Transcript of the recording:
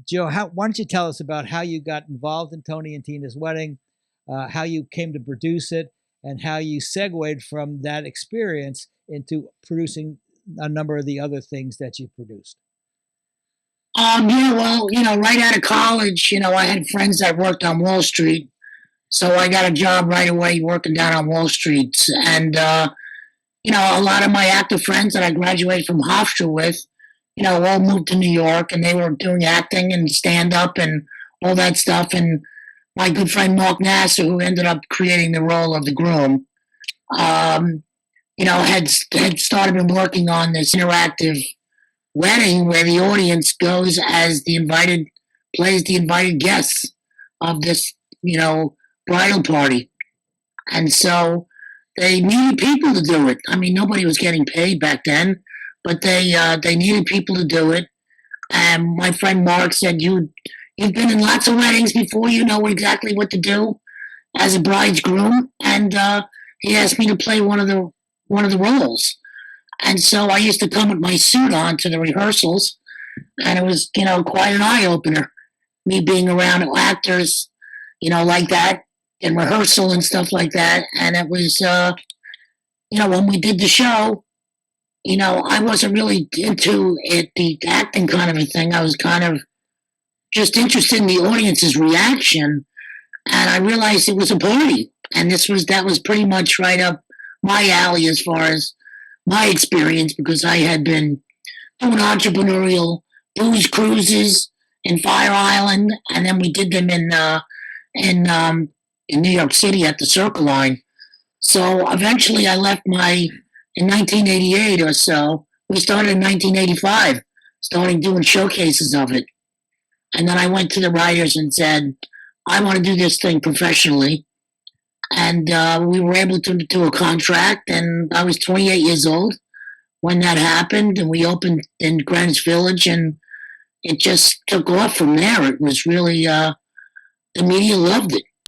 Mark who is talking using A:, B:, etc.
A: Joe, why don't you tell us about how you got involved in Tony and Tina's wedding, how you came to produce it, and how you segued from that experience into producing a number of the other things that you produced.
B: Yeah, well, right out of college, I had friends that worked on Wall Street. So I got a job right away working down on Wall Street. And, a lot of my actor friends that I graduated from Hofstra with, all moved to New York and they were doing acting and stand up and all that stuff. And my good friend Mark Nasser, who ended up creating the role of the groom, um, had started been working on this interactive wedding where the audience goes as the invited, plays the invited guests of this, bridal party. And so they needed people to do it. I mean, nobody was getting paid back then, but they needed people to do it. And my friend Mark said, You've been in lots of weddings before. You know exactly what to do as a bride's groom." And he asked me to play one of the roles. And so I used to come with my suit on to the rehearsals, and it was quite an eye opener. Me being around actors, like that in rehearsal and stuff like that. And it was, when we did the show, I wasn't really into it, the acting kind of a thing. I was kind of just interested in the audience's reaction, and I realized it was a party, and that was pretty much right up my alley as far as my experience, because I had been doing entrepreneurial booze cruises in Fire Island, and then we did them in New York City at the Circle Line. So eventually, I left in 1988 or so. We started in 1985, starting doing showcases of it. And then I went to the writers and said, I want to do this thing professionally. And we were able to do a contract, and I was 28 years old when that happened. And we opened in Greenwich Village, and it just took off from there. It was really, the media loved it.